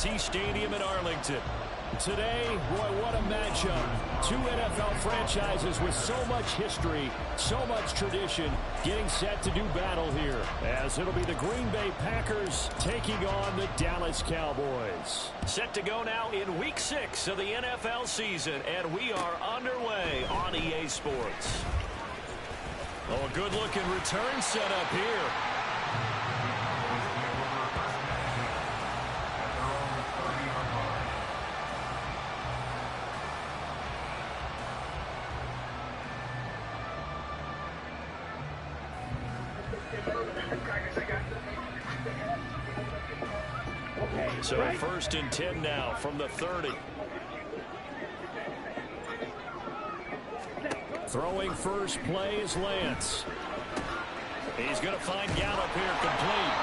AT&T Stadium in Arlington. Today, boy, what a matchup. Two NFL franchises with so much history, so much tradition, getting set to do battle here, as it'll be the Green Bay Packers taking on the Dallas Cowboys. Set to go now in Week 6 of the NFL season, and we are underway on EA Sports. Oh, a good-looking return setup here. So 1st and 10 now from the 30. Throwing first play is Lance. He's going to find Gallup here complete.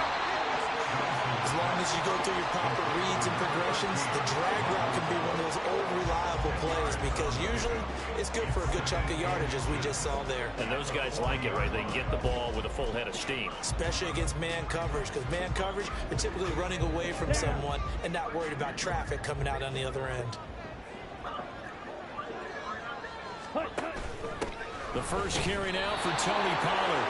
As long as you go through your proper reads and progressions, the drag route can be one of those old reliable plays because usually it's good for a good chunk of yardage, as we just saw there. And those guys like it, right? They can get the ball with a full head of steam. Especially against man coverage, because man coverage, they're typically running away from someone and not worried about traffic coming out on the other end. The first carry now for Tony Pollard.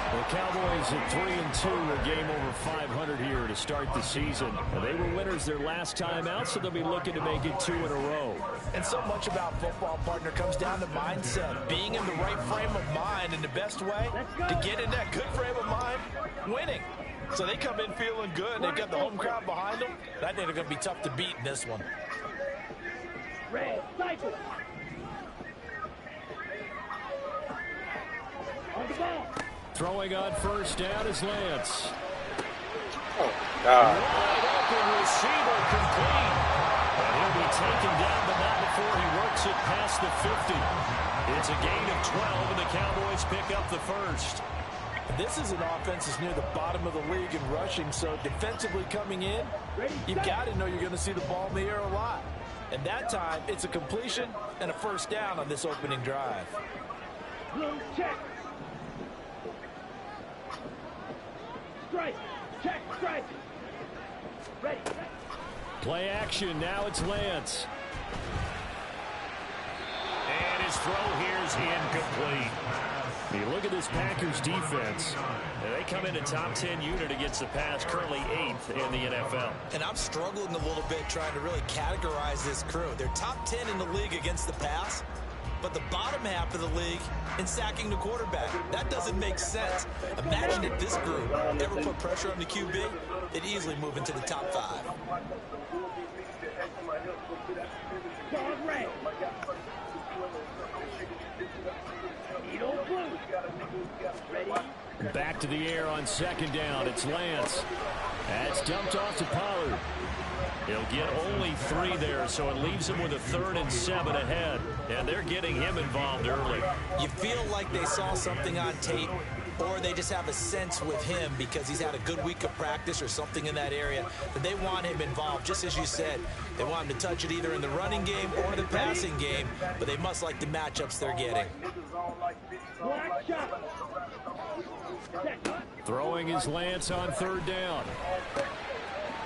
The Cowboys at 3-2, a game over 500 here to start the season. They were winners their last time out, so they'll be looking to make it 2 in a row. And so much about football, partner, comes down to mindset. Being in the right frame of mind, and the best way to get in that good frame of mind, winning. So they come in feeling good. They've got the home crowd behind them. I think they're going to be tough to beat in this one. Red, cycle. On the ball. Throwing on first down is Lance. Oh, God. Wide open receiver complete. And he'll be taken down, but not before he works it past the 50. It's a gain of 12, and the Cowboys pick up the first. This is an offense that's near the bottom of the league in rushing, so defensively coming in, you've got to know you're going to see the ball in the air a lot. And that time, it's a completion and a first down on this opening drive. Blue check. Strike. Check. Strike. Ready. Play action. Now it's Lance. And his throw here is incomplete. You look at this Packers defense. They come in a top 10 unit against the pass, currently 8th in the NFL. And I'm struggling a little bit trying to really categorize this crew. They're top 10 in the league against the pass, but the bottom half of the league in sacking the quarterback. That doesn't make sense. Imagine if this group ever put pressure on the QB, they'd easily move into the top 5. Back to the air on second down. It's Lance. That's dumped off to Pollard. He'll get only 3 there, so it leaves him with a 3rd and 7 ahead. And they're getting him involved early. You feel like they saw something on tape, or they just have a sense with him because he's had a good week of practice or something in that area that they want him involved. Just as you said, they want him to touch it either in the running game or the passing game, but they must like the matchups they're getting. Throwing his Lance on 3rd down.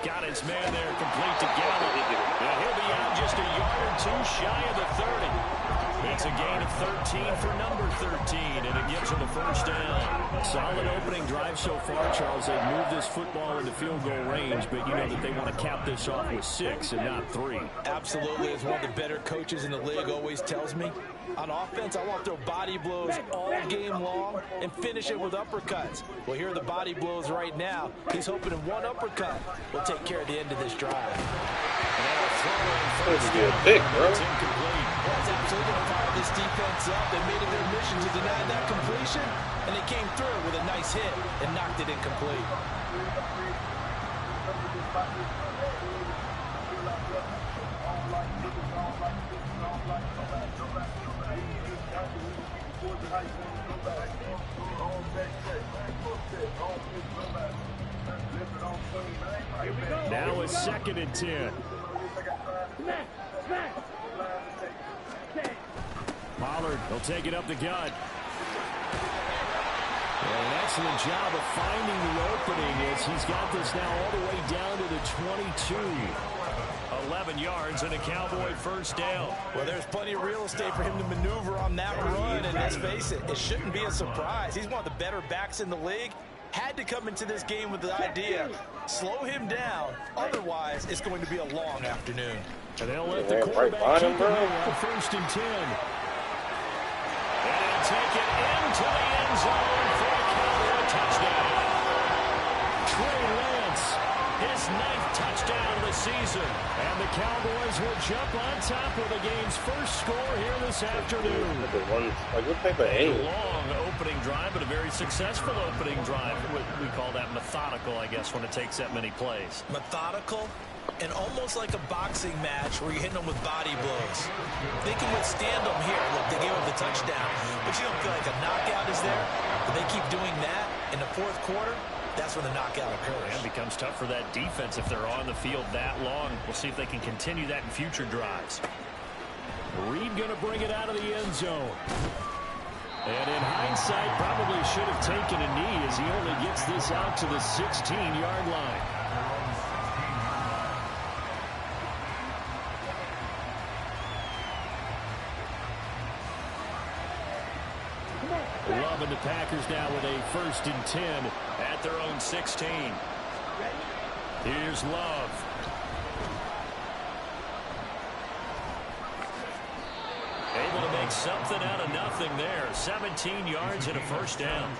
Got his man there, complete to Gallup. And he'll be out just a yard or 2 shy of the 30. It's a gain of 13 for number 13, and it gives him a first down. Solid opening drive so far, Charles. They've moved this football into field goal range, but you know that they want to cap this off with 6 and not 3. Absolutely, as one of the better coaches in the league always tells me, on offense, I want to throw body blows all game long and finish it with uppercuts. Well, here are the body blows right now. He's hoping in one uppercut will take care of the end of this drive. That's a good pick, bro. It's incomplete. That's absolutely going to fire this defense up. They made it their mission to deny that completion, and they came through with a nice hit and knocked it incomplete. Now it's 2nd and 10. Pollard will take it up the gut. An excellent job of finding the opening as he's got this now all the way down to the 22. 11 yards and a Cowboy first down. Well, there's plenty of real estate for him to maneuver on that run, and let's face it, it shouldn't be a surprise. He's one of the better backs in the league. Had to come into this game with the idea, slow him down, otherwise it's going to be a long afternoon. And they'll let the quarterback keep it on first and 10. And he'll take it into the end zone for a Cowboy touchdown. Trey Lance, his 9th touchdown of the season. And the Cowboys will jump on top of the game's first score here this afternoon. A long opening drive, but a very successful opening drive. We call that methodical, I guess, when it takes that many plays. Methodical and almost like a boxing match where you're hitting them with body blows. They can withstand them here. Look, they gave up the touchdown, but you don't feel like a knockout is there. But they keep doing that in the fourth quarter. That's when the knockout occurs. It becomes tough for that defense if they're on the field that long. We'll see if they can continue that in future drives. Reed going to bring it out of the end zone. And in hindsight, probably should have taken a knee as he only gets this out to the 16-yard line. Love and the Packers now with a first and 10 at their own 16. Here's Love. Able to make something out of nothing there. 17 yards and a first down.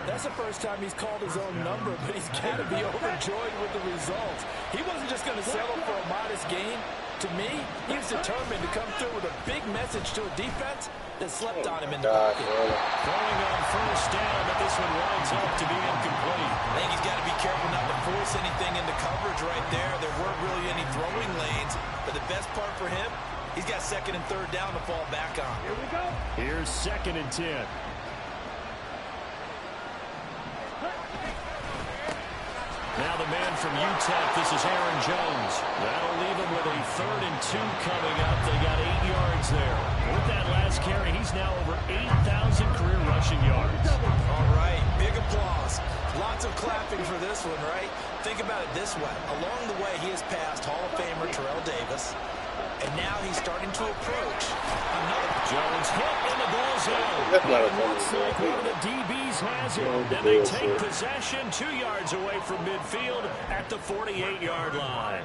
That's the first time he's called his own number, but he's got to be overjoyed with the results. He wasn't just going to settle for a modest gain. To me, he was determined to come through with a big message to a defense that slept on him in the pocket. Throwing on first down, but this one winds up to be incomplete. I think he's got to be careful not to force anything into coverage right there. There weren't really any throwing lanes, but the best part for him, he's got second and third down to fall back on. Here we go. Here's second and 10. Now the man from UTEP, this is Aaron Jones. That'll leave him with a 3rd and 2 coming up. They got 8 yards there. With that last carry, he's now over 8,000 career rushing yards. All right, big applause. Lots of clapping for this one, right? Think about it this way. Along the way, he has passed Hall of Famer Terrell Davis, and now he's starting to approach another. Jones hit in the ball zone. Looks like one of the DBs has it. And they take possession 2 yards away from midfield at the 48-yard line.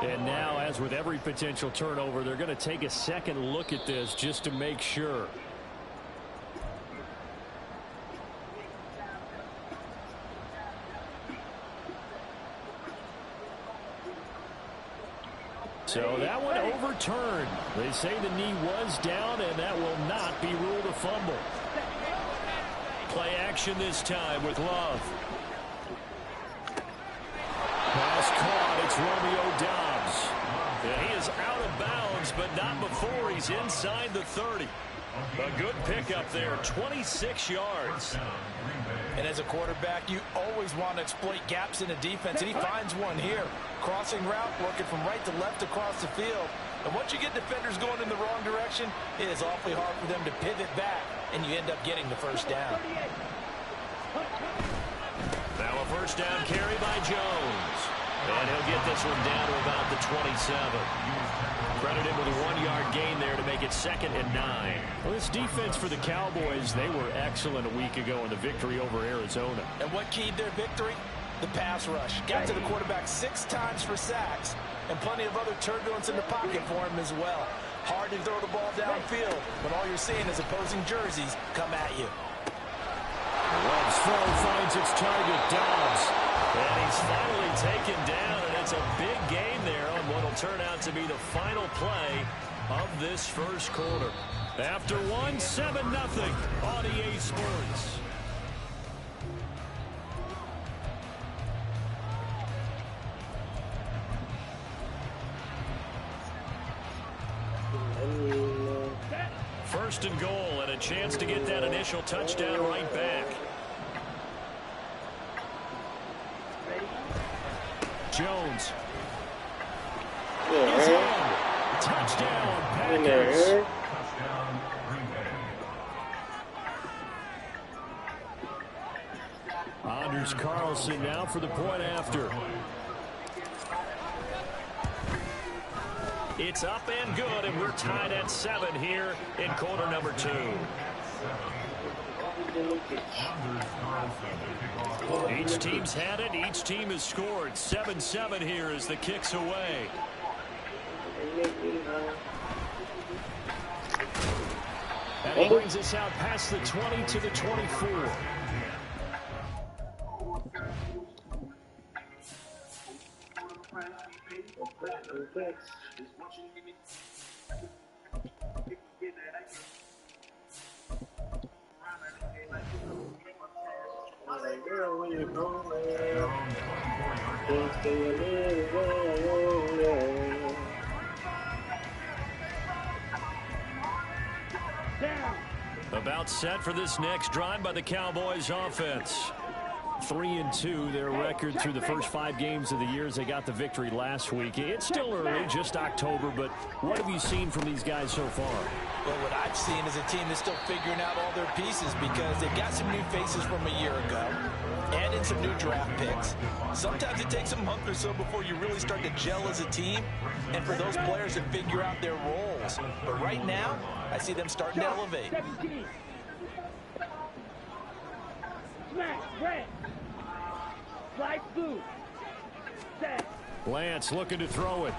And now, as with every potential turnover, they're going to take a second look at this just to make sure. So that one overturned. They say the knee was down, and that will not be ruled a fumble. Play action this time with Love. Pass caught. It's Romeo Doubs. Yeah, he is out of bounds, but not before he's inside the 30. A good pickup there, 26 yards. And as a quarterback, you always want to exploit gaps in a defense, and he finds one here. Crossing route, working from right to left across the field. And once you get defenders going in the wrong direction, it is awfully hard for them to pivot back, and you end up getting the first down. Now a first down carry by Jones. And he'll get this one down to about the 27. Credited with a 1-yard gain there to make it 2nd and 9. Well, this defense for the Cowboys, they were excellent a week ago in the victory over Arizona. And what keyed their victory? The pass rush. Got to the quarterback 6 times for sacks, and plenty of other turbulence in the pocket for him as well. Hard to throw the ball downfield when all you're seeing is opposing jerseys come at you. Love's throw finds its target, Doubs. And he's finally taken down, and it's a big gain there on what will turn out to be the final play of this first quarter. After one, 7-0 on EA Sports. First and goal, and a chance to get that initial touchdown right back. Jones. He's on. Touchdown, Packers. Here's Carlson now for the point after. It's up and good, and we're tied at 7 here in quarter number 2. Each team's had it. Each team has scored. 7-7 here as the kick's away. And he brings us out past the 20 to the 24. About set for this next drive by the Cowboys offense. 3-2 their record through the first 5 games of the year as they got the victory last week. It's still early, just October, but what have you seen from these guys so far? Well, what I've seen is a team that's still figuring out all their pieces because they've got some new faces from a year ago and in some new draft picks. Sometimes it takes a month or so before you really start to gel as a team and for those players to figure out their roles. But right now, I see them starting to elevate. 17. Smash, red. Slide blue. Set. Lance looking to throw it.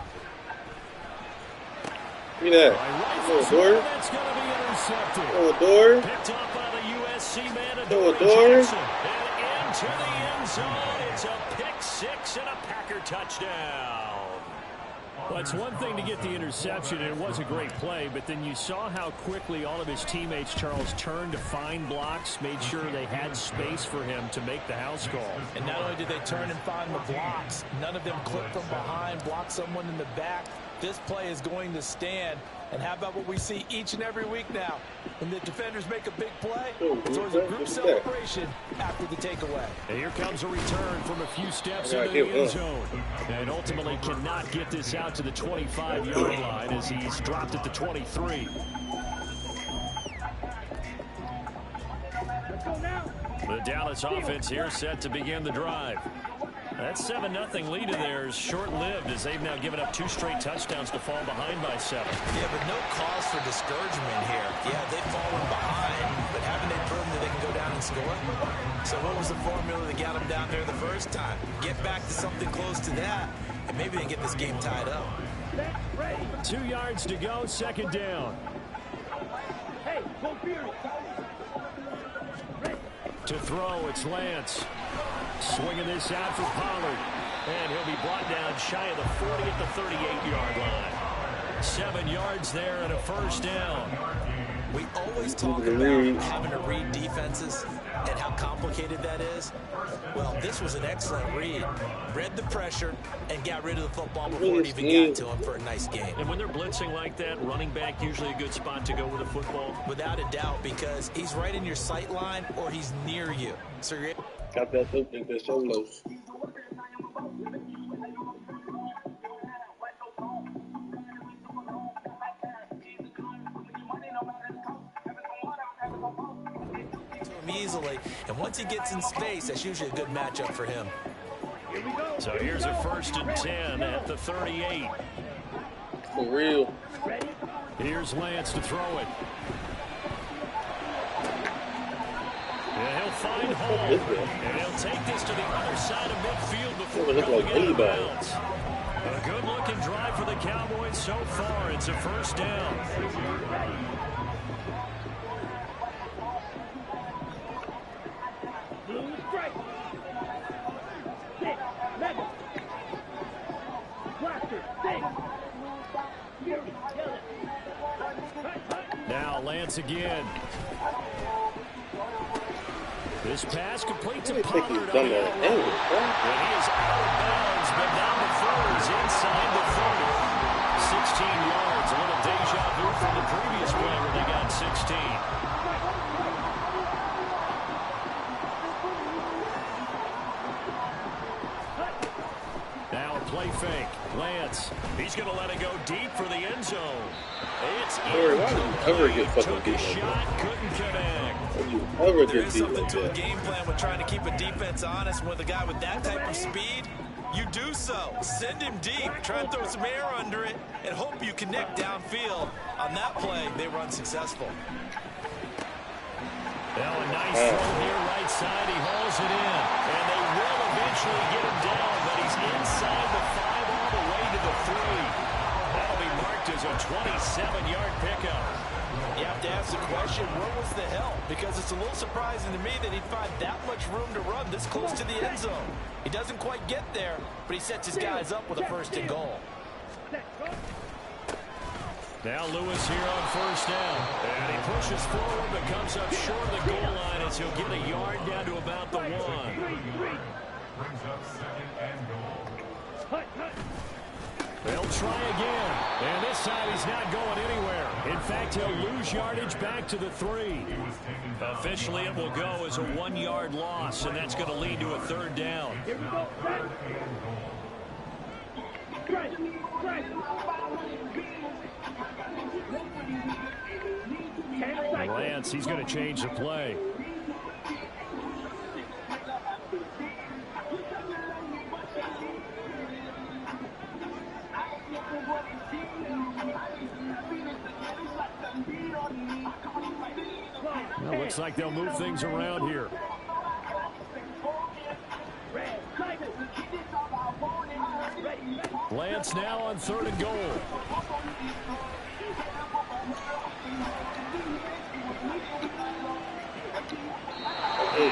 Look at that. Little door. That's going to be intercepted. Little door. Picked up by the USC man. Little door. And into the end zone. It's a pick 6 and a Packer touchdown. Well, it's one thing to get the interception, and it was a great play, but then you saw how quickly all of his teammates, Charles, turned to find blocks, made sure they had space for him to make the house call. And not only did they turn and find the blocks, none of them clipped from behind, blocked someone in the back. This play is going to stand. And how about what we see each and every week now? When the defenders make a big play, it's always a group celebration after the takeaway. And here comes a return from a few steps into the end zone. And ultimately cannot get this out to the 25-yard line as he's dropped at the 23. The Dallas offense here set to begin the drive. That 7-0 lead of theirs short-lived as they've now given up 2 straight touchdowns to fall behind by 7. Yeah, but no cause for discouragement here. Yeah, they've fallen behind, but haven't they proven that they can go down and score? So what was the formula that got them down there the first time? Get back to something close to that, and maybe they get this game tied up. 2 yards to go, second down. Hey, go Fury. To throw, it's Lance. Swinging this out for Pollard. And he'll be brought down shy of the 40 at the 38-yard line. 7 yards there and a first down. We always talk about having to read defenses and how complicated that is. Well, this was an excellent read. Read the pressure and got rid of the football before it even got to him for a nice game. And when they're blitzing like that, running back usually a good spot to go with a football? Without a doubt, because he's right in your sight line or he's near you. So you're got that opening for solos. easily, and once he gets in space, that's usually a good matchup for him. So here's a 1st and 10 at the 38. For real. Here's Lance to throw it. And he'll find home. And he'll take this to the other side of midfield before going out of bounds. A good-looking drive for the Cowboys so far. It's a 1st down. Now Lance again. This pass complete to Pollard. And he is out of bounds, but now the throw is inside the 30. 16 yards. A little deja vu from the previous play where they got 16. Now a play fake. Lance He's going to let it go deep for the end zone. It's Corey, why did you ever get fucking took a beat shot, couldn't connect. Why did you ever There get is beat something like to a that? game plan with trying to keep a defense honest. With a guy with that type of speed, you do so. Send him deep. Try and throw some air under it and hope you connect downfield. On that play, they were unsuccessful. Well, a nice throw here, right side. He hauls it in. And they will eventually get him down, but he's inside the 5 all the way to the 3. That'll be marked as a 27-yard pickup. You have to ask the question, where was the help? Because it's a little surprising to me that he'd find that much room to run this close to the end zone. He doesn't quite get there, but he sets his guys up with a 1st and goal. Now Lewis here on 1st down. And he pushes forward but comes up short of the goal line as he'll get a yard down to about the 1. Brings up 2nd and goal. They'll try again. And this time he's not going anywhere. In fact, he'll lose yardage back to the 3. Officially, it will go as a 1-yard loss, and that's going to lead to a 3rd down. Here we go. Lance, he's going to change the play. Well, looks like they'll move things around here. Lance now on 3rd and goal.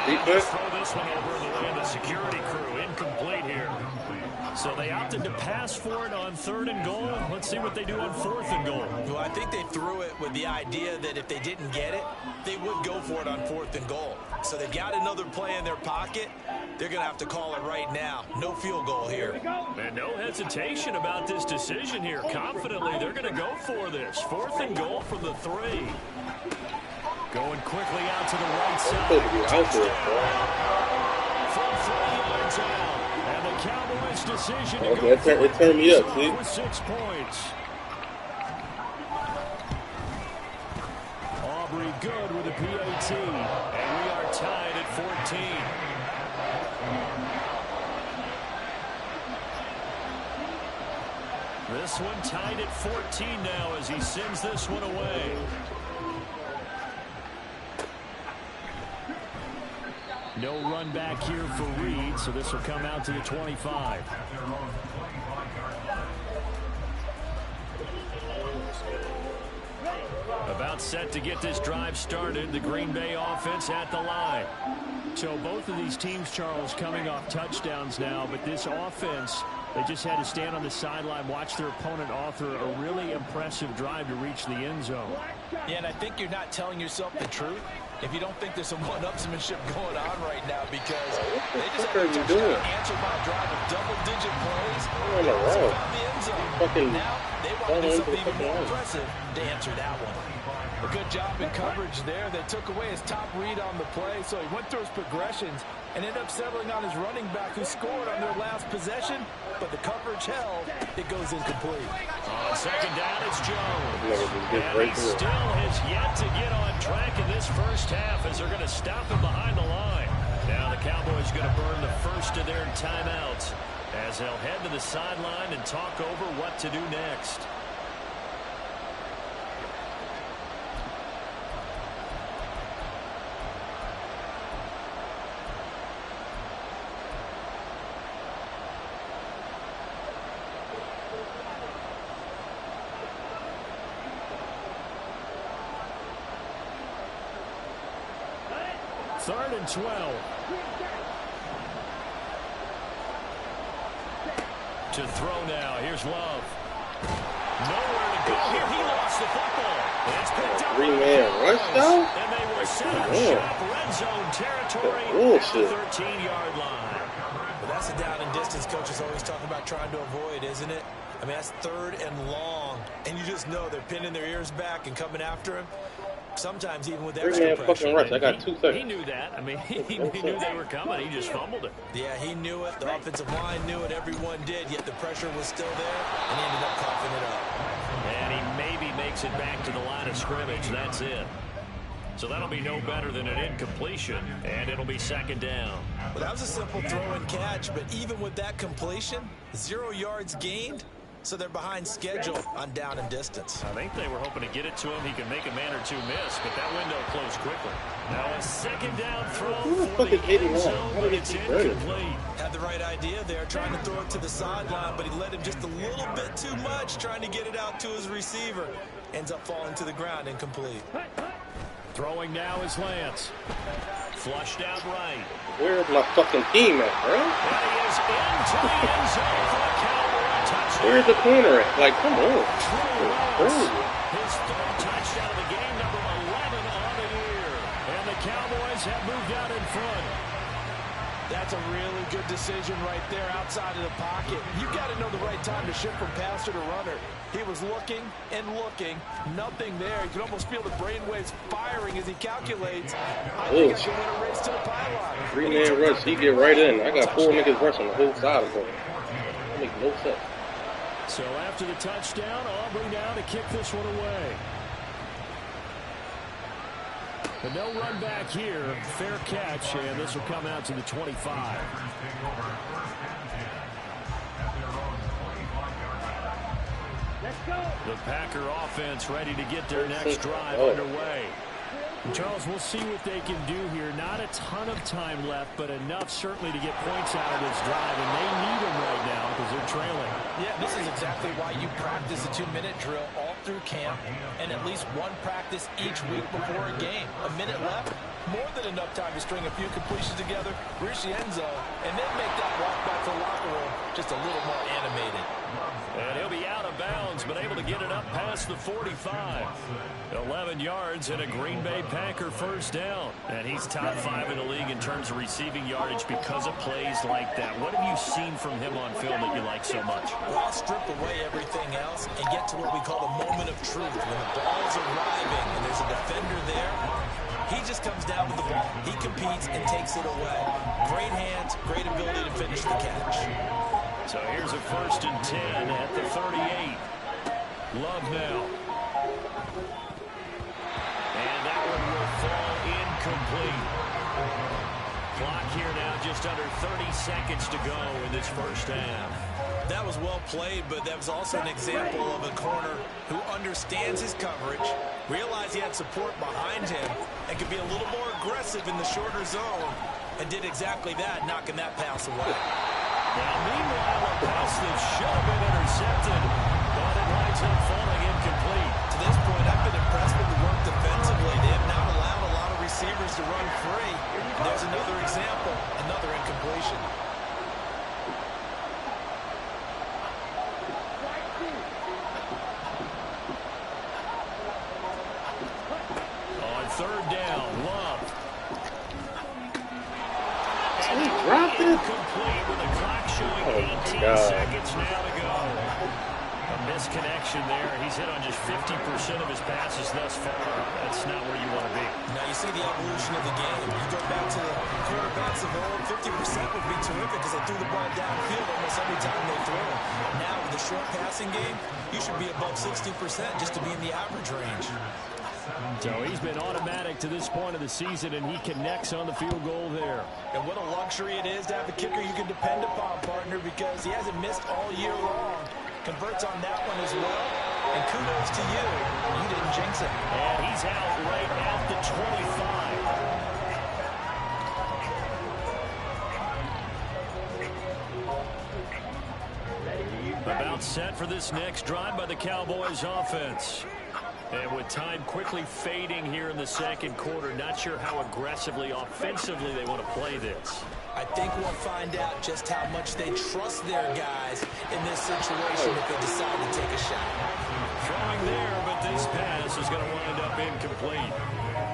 Defense. Throw this one over in the way of the security crew. Incomplete here. So they opted to pass for it on 3rd and goal. Let's see what they do on 4th and goal. Well, I think they threw it with the idea that if they didn't get it, they would go for it on 4th and goal. So they've got another play in their pocket. They're going to have to call it right now. No field goal here. And no hesitation about this decision here. Confidently, they're going to go for this. 4th and goal from the 3. Going quickly out to the right side. From 3 yards out. And the Cowboys' decision to go for it turned me up, see? with 6 points. Aubrey good with a PAT. And we are tied at 14. This one tied at 14 now as he sends this one away. No run back here for Reed, so this will come out to the 25. About set to get this drive started. The Green Bay offense at the line. So both of these teams, Charles, coming off touchdowns now, but this offense, they just had to stand on the sideline, watch their opponent author a really impressive drive to reach the end zone. Yeah, and I think you're not telling yourself the truth if you don't think there's some one-upsmanship going on right now, because they just had a touchdown answered by a drive of double-digit plays. They also found the end zone. Now they want to do something even more impressive to answer that one. A good job in coverage there. They took away his top read on the play, so he went through his progressions and ended up settling on his running back, who scored on their last possession, but the coverage held. It goes incomplete. On 2nd down, it's Jones. And he still has yet to get on track in this first half as they're going to stop him behind the line. Now the Cowboys going to burn the first of their timeouts as they'll head to the sideline and talk over what to do next. Third and 12. To throw now. Here's Love. Nowhere to go here. He lost the football. It's picked up. 3-man rush though? And they will set up shop red zone territory at the 13-yard line. Well, that's a down and distance coaches always talk about trying to avoid, isn't it? I mean, that's 3rd and long, and you just know they're pinning their ears back and coming after him. sometimes even with 3 extra man pressure. fucking rush. I got 2 seconds. He knew that. I mean, he knew they were coming. He just fumbled it. Yeah, he knew it. The offensive line knew it. Everyone did, yet the pressure was still there, and he ended up coughing it up. And he maybe makes it back to the line of scrimmage. That's it. So that'll be no better than an incompletion, and it'll be second down. Well, that was a simple throw and catch, but even with that completion, 0 yards gained, so they're behind schedule on down and distance. I think they were hoping to get it to him. He can make a man or two miss, but that window closed quickly. Now a second down throw for the end zone, but it's incomplete. Had the right idea there, trying to throw it to the sideline, but he let him just a little bit too much, trying to get it out to his receiver. Ends up falling to the ground, incomplete. Throwing now is Lance. Flushed out right. Where's my fucking team at, bro? And he is into the end zone for a Cowboy touchdown. Where's the corner at? Like, come on. His third touchdown of the game, number 11 on the year. And the Cowboys have moved out in front. That's a really good decision right there outside of the pocket. You got to know the right time to shift from passer to runner. He was looking and looking, nothing there. You can almost feel the brainwaves firing as he calculates. I think I can win a race to the pylon. 3 man rush, he get right in. I got 4 niggas rushing the whole side of the corner. That makes no sense. So after the touchdown, Aubrey now to kick this one away. But no run back here. Fair catch, and this will come out to the 25. Let's go. The Packer offense ready to get their next drive underway. Charles, we'll see what they can do here. Not a ton of time left, but enough certainly to get points out of this drive, and they need them right now because they're trailing. Yeah, this is exactly why you practice a 2-minute drill all through camp and at least one practice each week before a game. A minute left, more than enough time to string a few completions together, reach the end zone, and then make that walk back to the locker room just a little more animated. And he'll be out of bounds, but able to get it up past the 45. 11 yards and a Green Bay Packer first down. And he's top 5 in the league in terms of receiving yardage because of plays like that. What have you seen from him on film that you like so much? Well, strip away everything else and get to what we call the moment of truth. When the ball's arriving and there's a defender there, he just comes down with the ball. He competes and takes it away. Great hands, great ability to finish the catch. So here's a 1st and 10 at the 38. Love now. And that one will fall incomplete. Clock here now just under 30 seconds to go in this first half. That was well played, but that was also an example of a corner who understands his coverage, realized he had support behind him, and could be a little more aggressive in the shorter zone, and did exactly that, knocking that pass away. Now, meanwhile, a pass that should have been intercepted, but it winds up falling incomplete. To this point, I've been impressed with the work defensively. They have not allowed a lot of receivers to run free. There's another example, another incompletion. On 3rd down, Love. He dropped it. Complete with the clock showing 18 seconds now to go. A misconnection there. He's hit on just 50% of his passes thus far. That's not where you want to be. Now you see the evolution of the game. You go back to the quarterbacks of old, 50% would be terrific because they threw the ball downfield almost every time they throw it. Now with the short passing game, you should be above 60% just to be in the average range. So he's been automatic to this point of the season, and he connects on the field goal there. And what a luxury it is to have a kicker you can depend upon, partner, because he hasn't missed all year long. Converts on that one as well. And kudos to you. You didn't jinx it. And he's out right at the 25. About set for this next drive by the Cowboys offense. And with time quickly fading here in the second quarter, not sure how aggressively, offensively they want to play this. I think we'll find out just how much they trust their guys in this situation if they decide to take a shot. Throwing there, but this pass is going to wind up incomplete.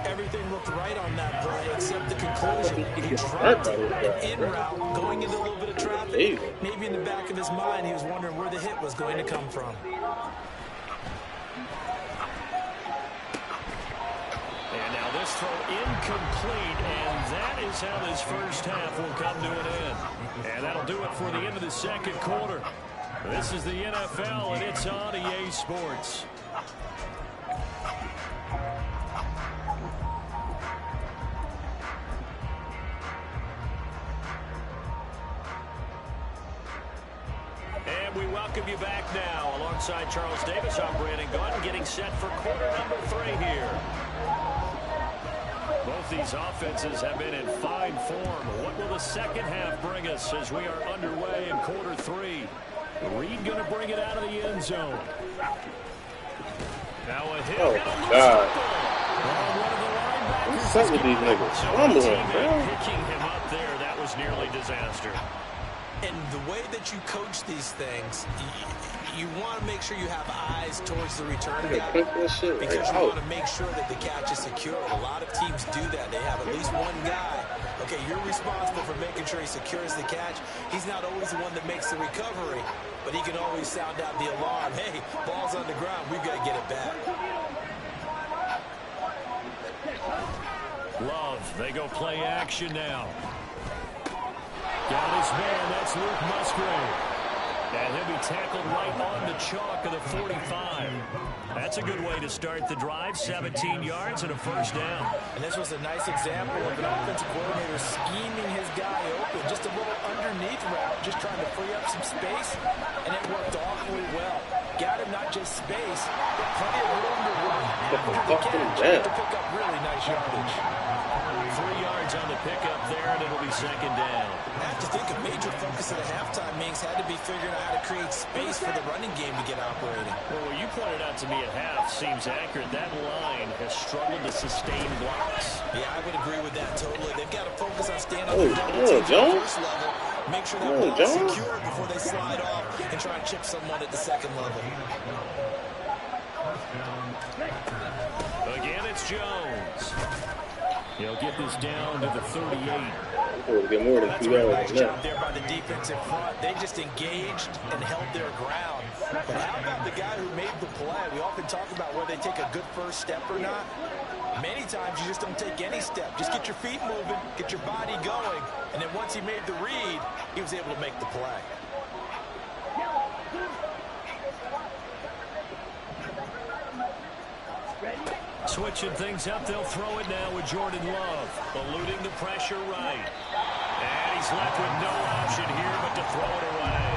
Everything looked right on that play except the conclusion. He dropped an in route going into a little bit of traffic. Maybe in the back of his mind he was wondering where the hit was going to come from. pass throw incomplete, and that is how this first half will come to an end. And that'll do it for the end of the second quarter. This is the NFL, and it's on EA Sports. And we welcome you back now. Alongside Charles Davis, I'm Brandon Gaudin, getting set for quarter number 3 here. Both these offenses have been in fine form. What will the second half bring us as we are underway in quarter 3? Reed going to bring it out of the end zone. Now a hit. Oh, God. What's up with these niggas? Picking him up there, that was nearly disaster. And the way that you coach these things, you want to make sure you have eyes towards the return guy because you want to make sure that the catch is secure. A lot of teams do that. They have at least one guy. Okay, you're responsible for making sure he secures the catch. He's not always the one that makes the recovery, but he can always sound out the alarm. Hey, ball's on the ground. We've got to get it back. Love, they go play action now. Got his man, that's Luke Musgrave. And he'll be tackled right on the chalk of the 45. That's a good way to start the drive, 17 yards and a first down. And this was a nice example of an offensive coordinator scheming his guy open. Just a little underneath route, just trying to free up some space, and it worked awfully well. Got him not just space, but plenty of room to run. To pick up really nice yardage. 3 yards on the pickup there, and it'll be second down. I have to think a major focus of the halftime meetings had to be figuring out how to create space for the running game to get operating. Well, what you pointed out to me at half seems accurate. That line has struggled to sustain blocks. Yeah, I would agree with that totally. They've got to focus on staying on the double team at the first level. Make sure that ball is secure before they slide off and try and chip someone at the second level. Again, it's Jones. He'll get this down to the 38. Get more than 2 yards. Nice job there by the defensive front. They just engaged and held their ground. But how about the guy who made the play? We often talk about whether they take a good first step or not. Many times you just don't take any step. Just get your feet moving, get your body going, and then once he made the read, he was able to make the play. Switching things up, they'll throw it now with Jordan Love. Eluding the pressure right. And he's left with no option here but to throw it away.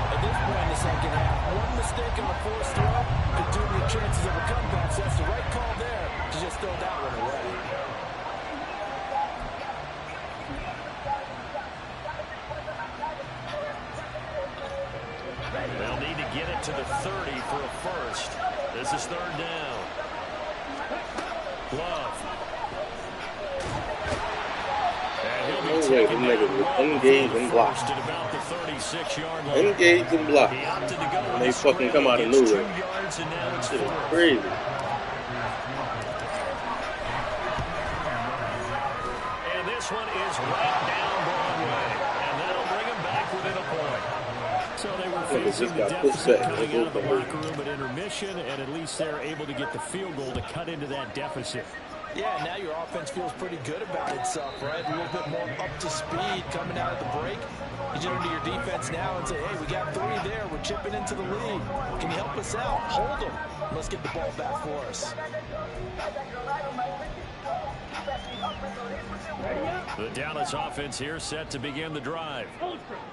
At this point in the second half, one mistake on the forced throw could doom your chances of a comeback. So that's the right call there to just throw that one away. They'll need to get it to the 30 for a first. This is third down. Love. No way, them niggas was engaged and blocked. Engaged and blocked. And they fucking come out of nowhere. Shit is crazy. And this one is right down Broadway. And that'll bring them back within a point. So they were facing the deficit coming out of the locker room at intermission, and at least they're able to get the field goal to cut into that deficit. Yeah, now your offense feels pretty good about itself, right? A little bit more up to speed coming out of the break. You turn to your defense now and say, hey, we got 3 there. We're chipping into the lead. Can you help us out? Hold them. Let's get the ball back for us. The Dallas offense here set to begin the drive.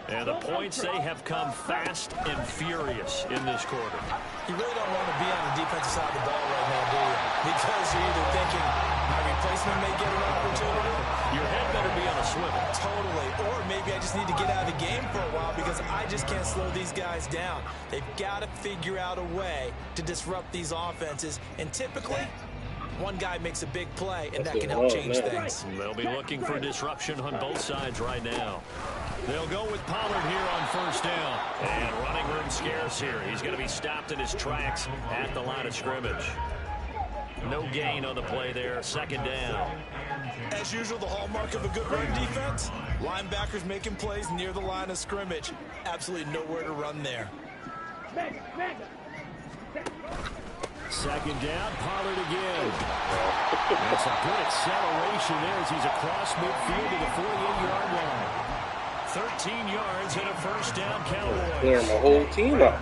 And the points, they have come fast and furious in this quarter. You really don't want to be on the defensive side of the ball right now, do you? Because you're either thinking, my replacement may get an opportunity. Your head better be on a swivel. Totally. Or maybe I just need to get out of the game for a while because I just can't slow these guys down. They've got to figure out a way to disrupt these offenses. And typically, one guy makes a big play, and that can help change things. They'll be looking for disruption on both sides right now. They'll go with Pollard here on first down. And running room scarce here. He's going to be stopped in his tracks at the line of scrimmage. No gain on the play there. Second down. As usual, the hallmark of a good run defense, linebackers making plays near the line of scrimmage. Absolutely nowhere to run there. Second down, Pollard again. That's a good acceleration there as he's across midfield to the 48-yard line. 13 yards and a first down, Cowboys. Clearing my whole team up.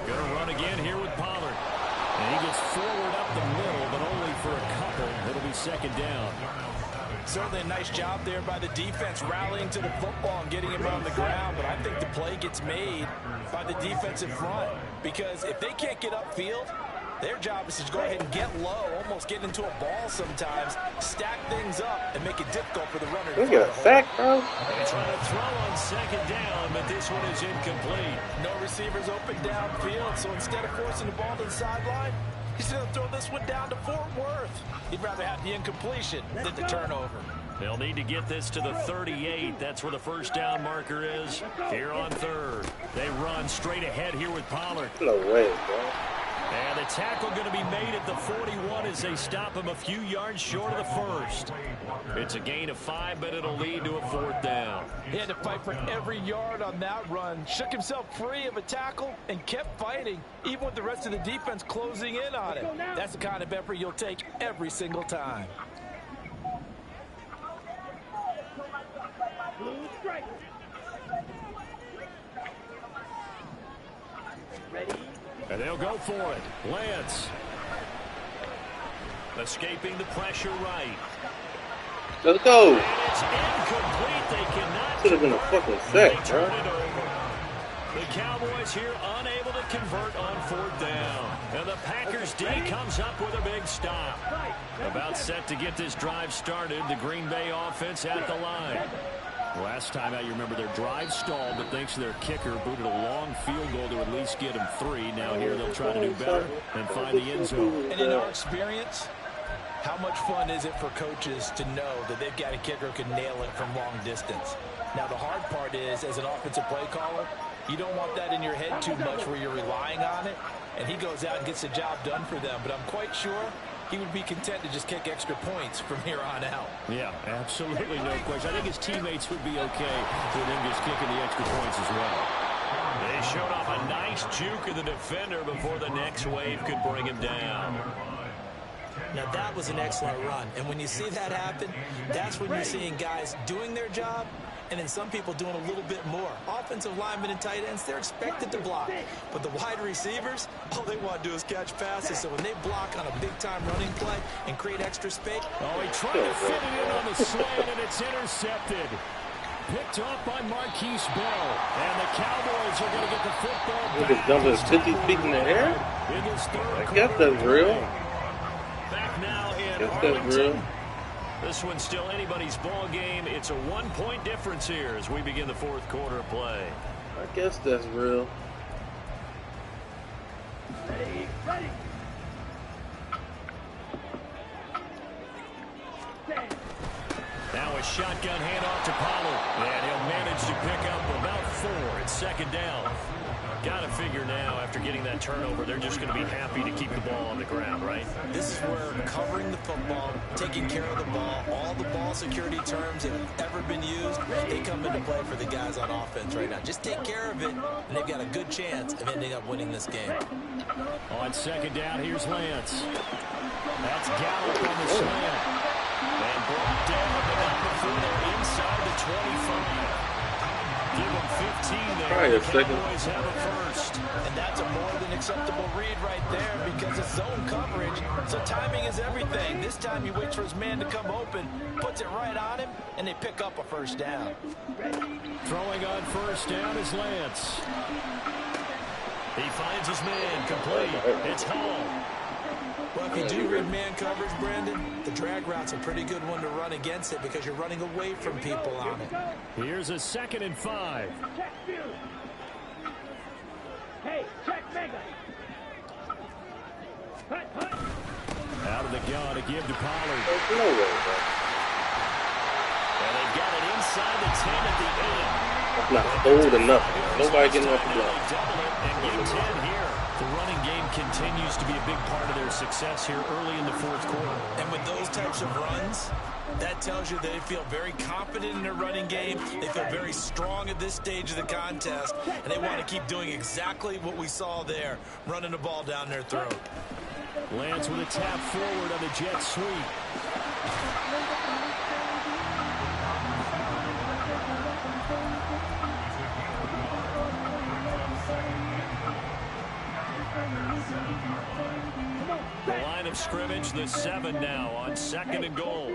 Gonna run again here with Pollard. And he gets forward up the middle, but only for a couple. It'll be second down. Certainly a nice job there by the defense rallying to the football and getting him on the ground, but I think the play gets made by the defensive front because if they can't get upfield, their job is to go ahead and get low, almost get into a ball sometimes, stack things up, and make it difficult for the runner. Look at a sack, bro. They try to throw on second down, but this one is incomplete. No receivers open downfield, so instead of forcing the ball to the sideline, he's going to throw this one down to Fort Worth. He'd rather have the incompletion than the turnover. They'll need to get this to the 38. That's where the first down marker is. Here on third. They run straight ahead here with Pollard. No way, bro. And the tackle going to be made at the 41 as they stop him a few yards short of the first. It's a gain of 5, but it'll lead to a fourth down. He had to fight for every yard on that run. Shook himself free of a tackle and kept fighting, even with the rest of the defense closing in on him. That's the kind of effort you'll take every single time. And they'll go for it. Lance. Escaping the pressure right. Let's go. And it's incomplete. They cannot. Should have been a fucking sack, bro. Turn it over. The Cowboys here unable to convert on fourth down. And the Packers D comes up with a big stop. About set to get this drive started. The Green Bay offense at the line. Last time out, you remember their drive stalled, but thanks to their kicker, booted a long field goal to at least get them 3. Now here they'll try to do better and find the end zone. And in our experience, how much fun is it for coaches to know that they've got a kicker who can nail it from long distance? Now, the hard part is, as an offensive play caller, you don't want that in your head too much where you're relying on it, and he goes out and gets the job done for them. But I'm quite sure he would be content to just kick extra points from here on out. Yeah, absolutely no question. I think his teammates would be okay with him just kicking the extra points as well. They showed off a nice juke of the defender before the next wave could bring him down. Now, that was an excellent run. And when you see that happen, that's when you're seeing guys doing their job and then some people doing a little bit more. Offensive linemen and tight ends, they're expected to block. But the wide receivers, all they want to do is catch passes. So when they block on a big-time running play and create extra space. Oh, he tried to fit it in on the slant, and it's intercepted. Picked off by Marquise Bell. And the Cowboys are going to get the football back. Look at jumping 50 feet in the air. I guess that's real. Back now in Guess that's Arlington. real. This one's still anybody's ball game. It's a 1-point difference here as we begin the fourth quarter of play. I guess that's real. Ready. Now a shotgun handoff to Pollard. And he'll manage to pick up about 4. It's second down. Got to figure now, after getting that turnover, they're just going to be happy to keep the ball on the ground, right? This is where covering the football, taking care of the ball, all the ball security terms that have ever been used, they come into play for the guys on offense right now. Just take care of it, and they've got a good chance of ending up winning this game. On second down, here's Lance. That's Gallup on the slant. And brought down, but not before they're inside the 25. Give them 15 there. Probably a second. Cowboys have a first. And that's a more than acceptable read right there because it's zone coverage. So timing is everything. This time he waits for his man to come open, puts it right on him, and they pick up a first down. Throwing on first down is Lance. He finds his man complete. It's Hall. Well, if you do read man coverage, Brandon, the drag route's a pretty good one to run against it because you're running away from people on it. Here's a 2nd and 5. Check you. Hey, check Mega. Hut. Out of the gun to give to Pollard. There's no way, bro. And they've got it inside the 10 at the end. That's not old enough. Nobody getting off the block. Double it and get 10 here. The running game continues to be a big part of their success here early in the fourth quarter. And with those types of runs, that tells you they feel very confident in their running game. They feel very strong at this stage of the contest, and they want to keep doing exactly what we saw there, running the ball down their throat. Lance with a tap forward on the jet sweep. The line of scrimmage, the 7 now on 2nd and goal.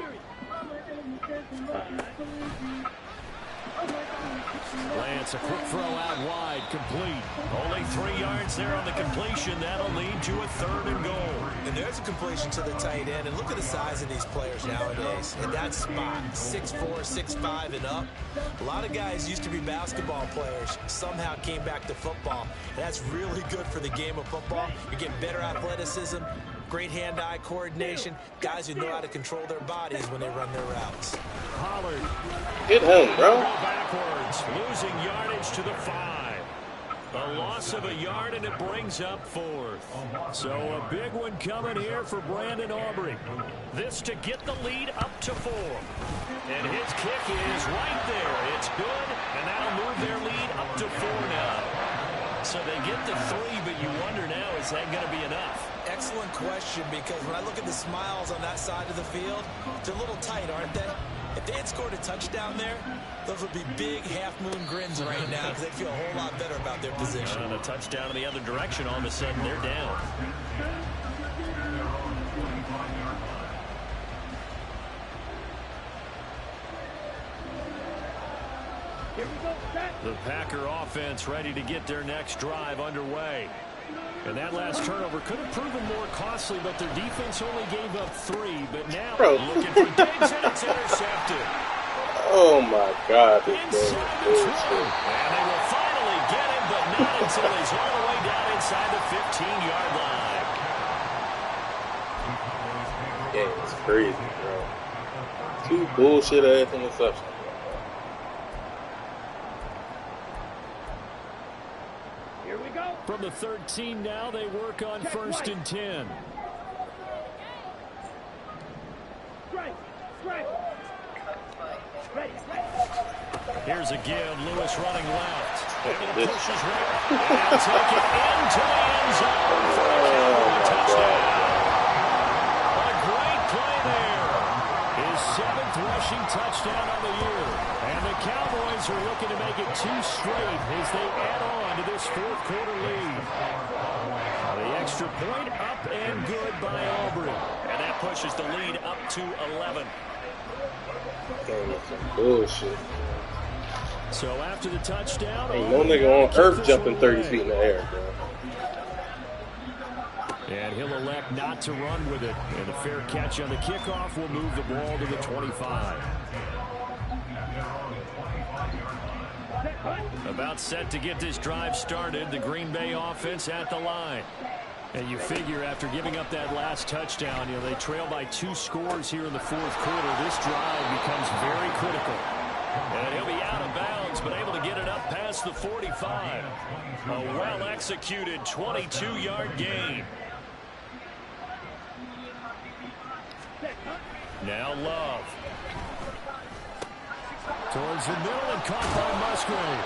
Lance, a quick throw out wide, complete. Only 3 yards there on the completion. That'll lead to a 3rd and goal. And there's a completion to the tight end. And look at the size of these players nowadays. In that spot, 6'4", 6'5", and up. A lot of guys used to be basketball players, somehow came back to football. And that's really good for the game of football. You're getting better athleticism, great hand-eye coordination, guys who know how to control their bodies when they run their routes. Pollard. Get him, bro. Backwards, losing yardage to the 5. A loss of a yard, and it brings up 4th. So a big one coming here for Brandon Aubrey. This to get the lead up to 4. And his kick is right there. It's good, and that'll move their lead up to 4 now. So they get the 3, but you wonder now, is that going to be enough? Excellent question, because when I look at the smiles on that side of the field, they're a little tight, aren't they? If they had scored a touchdown there, those would be big half-moon grins right now because they feel a whole lot better about their position. And a touchdown in the other direction, all of a sudden they're down. The Packer offense ready to get their next drive underway. And that last turnover could have proven more costly, but their defense only gave up 3. But now looking for Diggs, and it's intercepted. Oh my God, this Inside game the is 20. bullshit. And they will finally get him, but not until he's all the way down inside the 15-yard line. Game is crazy, bro. 2 bullshit-ass interceptions. From the 13 now, they work on 1st and 10. Here's a give. Lewis running left. And he pushes right. And take it into the end zone for a touchdown. A great play there. His 7th rushing touchdown on the year. And the Cowboys are looking to make it 2 straight as they add on to this 4th quarter lead. The extra point up and good by Aubrey. And that pushes the lead up to 11. Game is some bullshit. So after the touchdown, Ain't no nigga on earth jumping 30 feet in the air, bro. And he'll elect not to run with it. And a fair catch on the kickoff will move the ball to the 25. About set to get this drive started. The Green Bay offense at the line. And you figure after giving up that last touchdown, you know, they trail by 2 scores here in the 4th quarter. This drive becomes very critical. And he'll be out of bounds, but able to get it up past the 45. A well-executed 22-yard gain. Now Love. Towards the middle and caught by Musgrave.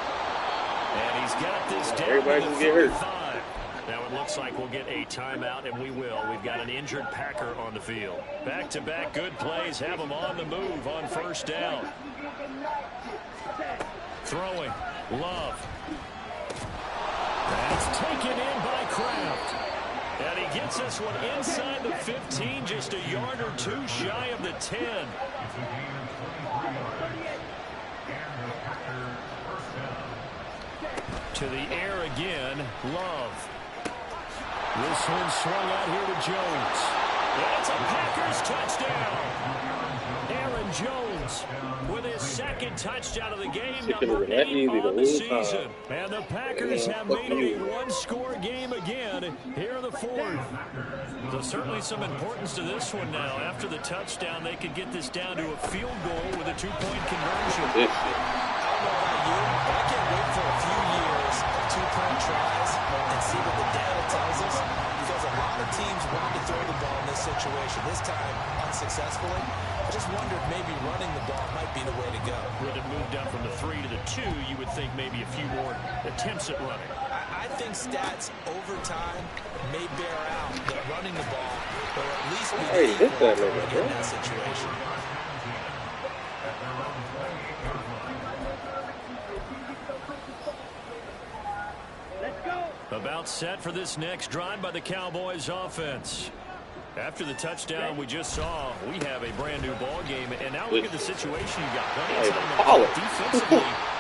And he's got this down. Everybody to can the get hurt. 45. Now it looks like we'll get a timeout, and we will. We've got an injured Packer on the field. Back-to-back good plays have them on the move on 1st down. Throwing. Love. That's taken in by Kraft. And he gets this one inside the 15, just a yard or 2 shy of the 10. To the air again, Love. This one swung out here to Jones. That's a Packers touchdown. Aaron Jones with his 2nd touchdown of the game, number 8 on the season. And the Packers have made it a 1-score game again here in the 4th. So certainly some importance to this one now. After the touchdown, they could get this down to a field goal with a 2-point conversion. I don't know about you, but I can't wait for a few years of 2-point tries and see what the data tells successfully. I just wondered maybe running the ball might be the way to go. With it moved up from the 3 to the 2, you would think maybe a few more attempts at running. I think stats over time may bear out that running the ball will at least be the equal in that situation. Let's go. About set for this next drive by the Cowboys offense. After the touchdown we just saw, we have a brand new ball game, and now look at the situation you got. Plenty of time defensively.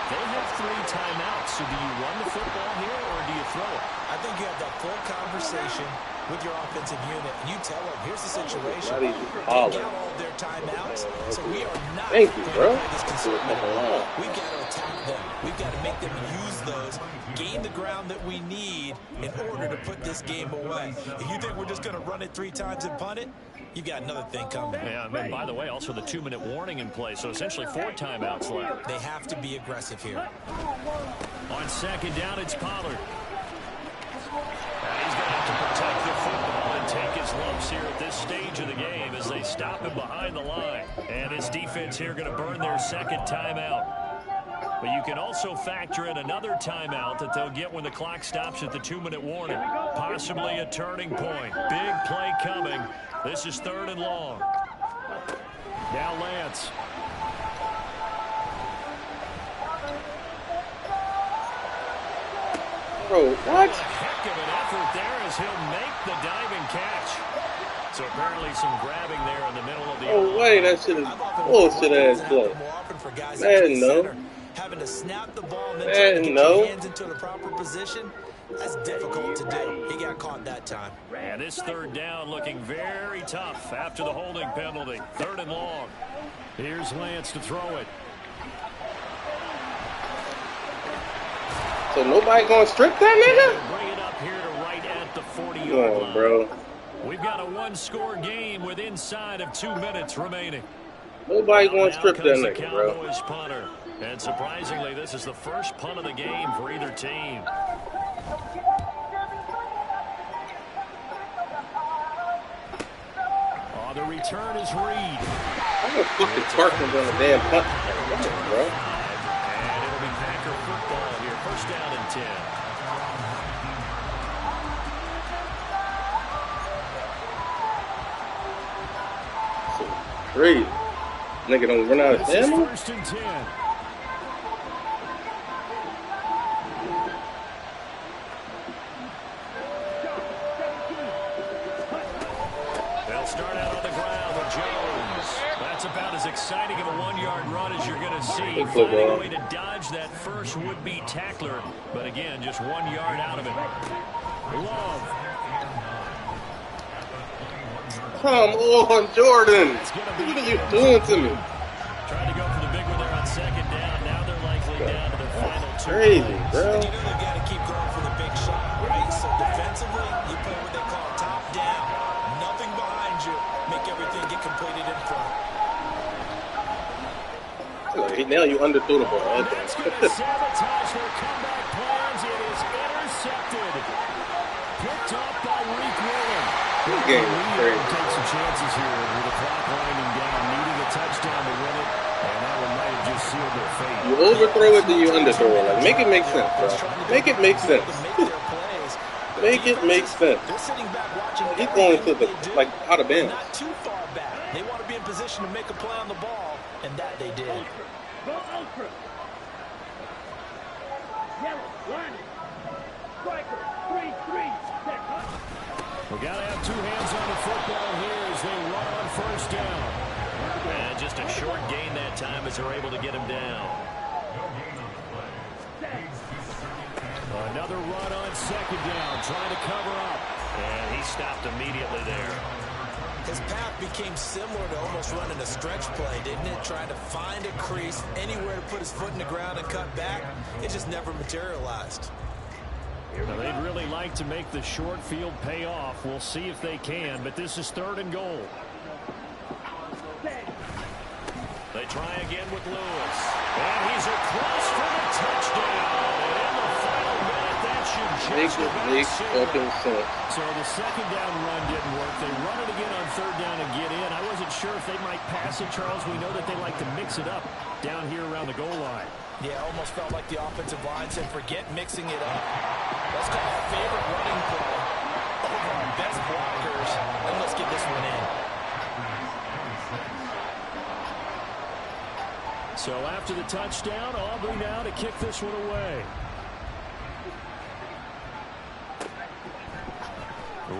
They have 3 timeouts. So do you run the football here or do you throw it? I think you have that full conversation with your offensive unit, and you tell them, here's the situation. They got all of their timeouts, so we are not going to play this conservative. We've got to attack them. We've got to make them use those, gain the ground that we need in order to put this game away. If you think we're just going to run it 3 times and punt it, you've got another thing coming. Yeah, and by the way, also the 2-minute warning in play, so essentially 4 timeouts left. They have to be aggressive here. On second down, it's Pollard. He's going to have to protect the football and take his lumps here at this stage of the game as they stop him behind the line. And his defense here going to burn their second timeout. But you can also factor in another timeout that they'll get when the clock stops at the 2-minute warning. Possibly a turning point. Big play coming. This is 3rd and long. Now Lance. Bro, what? Heck of an effort there as he'll make the diving catch. So apparently some grabbing there in the middle of the Oh, wait, that shit is bullshit ass play. Man, no. Having to snap the ball and then try to get your hands into the proper position, that's difficult to do. He got caught that time. And this 3rd down looking very tough after the holding penalty. 3rd and long. Here's Lance to throw it. So nobody gonna strip that nigga? Bring it up here to right at the 40-yard line. Bro. We've got a 1-score game with inside of 2 minutes remaining. Nobody gonna strip that The nigga, bro. Cowboys punter. And surprisingly, this is the first punt of the game for either team. Oh, the return is Reed. I'm gonna fucking Parkins on the damn punt, bro. And it'll be Packer football here. 1st down and 10. Crazy. Nigga don't run out of ammo? 1st and 10. They'll start out on the ground with Jones. That's about as exciting of a 1-yard run as you're going to see. Finding a way to dodge that first would-be tackler. But again, just 1 yard out of it. Love. Come on, Jordan. What are you doing to me? Trying to go for the big one there on 2nd down. Now they're likely down to their final 2. Crazy, bro. You know they've got to keep going for the big shot, right? So defensively, you play what they call top down. Nothing behind you. Make everything get completed in front. Now you underthrew the ball. That's going to sabotage their comeback plans. It is intercepted. Picked up by Reek Williams. This game is crazy. Take some chances here with the clock winding down, needing a touchdown to win it, and that one might have just sealed their fate. You overthrow it, then you underthrow it. Like, make it make sense, bro. Make it make sense. Make it make sense. They're sitting back watching. He's going to the, like, out of bounds. Not too far back. They want to be in position to make a play on the ball, and that they did. Go ultra. Yellow, line it. Striker, 3-3. Set, huh? We got to have 2 hands on the football here as they run on 1st down. And just a short gain that time as they're able to get him down. Another run on 2nd down, trying to cover up. And he stopped immediately there. His path became similar to almost running a stretch play, didn't it? Trying to find a crease, anywhere to put his foot in the ground and cut back. It just never materialized. Now, they'd really like to make the short field pay off. We'll see if they can, but this is 3rd and goal. They try again with Lewis. And he's across for the touchdown. And in the final minute, that should Make fucking sense. So the second down run didn't work. They run it again on third down and get in. I wasn't sure if they might pass it, Charles. We know that they like to mix it up down here around the goal line. Yeah, almost felt like the offensive line said, forget mixing it up. Let's call our favorite running play over our best blockers, and let's get this one in. So after the touchdown, Aubrey now to kick this one away.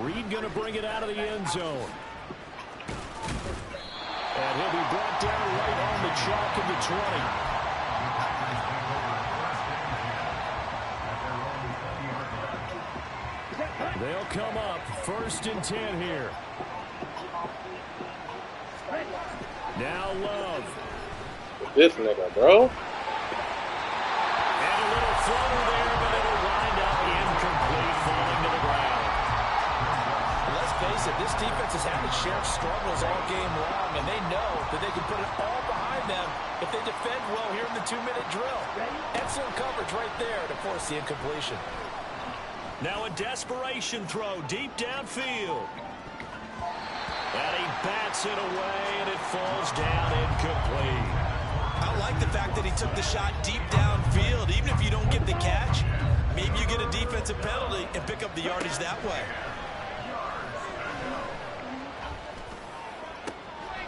Reed going to bring it out of the end zone. And he'll be brought down right on the chalk of the 20. They'll come up 1st and 10 here. Now Love. This nigga, bro. And a little floater there, but it'll wind up incomplete, falling to the ground. Let's face it, this defense has had its share of struggles all game long, and they know that they can put it all behind them if they defend well here in the 2-minute drill. Excellent coverage right there to force the incompletion. Now a desperation throw deep downfield. And he bats it away, and it falls down incomplete. I like the fact that he took the shot deep downfield. Even if you don't get the catch, maybe you get a defensive penalty and pick up the yardage that way.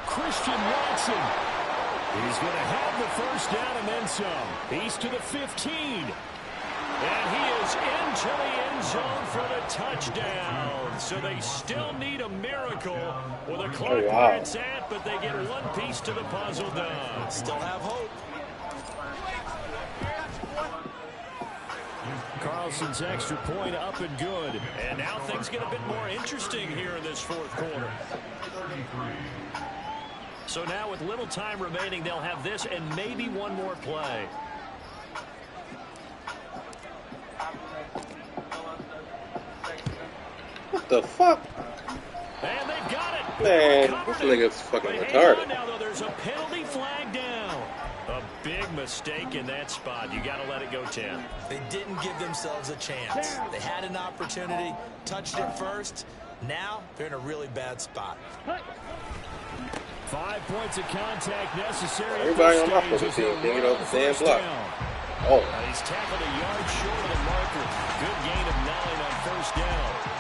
Christian Watson. He's going to have the 1st down and then some. He's to the 15. And he is into the end zone for the touchdown. So they still need a miracle with a clock where it's at, but they get one piece to the puzzle done. Still have hope. Carlson's extra point up and good. And now things get a bit more interesting here in this 4th quarter. So now with little time remaining, they'll have this and maybe one more play. What the fuck? And they've got it. Man, this nigga's fucking retarded. Now, though, there's a penalty flag down. A big mistake in that spot. You got to let it go 10. They didn't give themselves a chance. They had an opportunity, touched it first. Now they're in a really bad spot. 5 points of contact necessary. Everybody on my fucking team can't get off the damn block. Oh. He's tackled a yard short of the marker. Good gain of 9 on 1st down.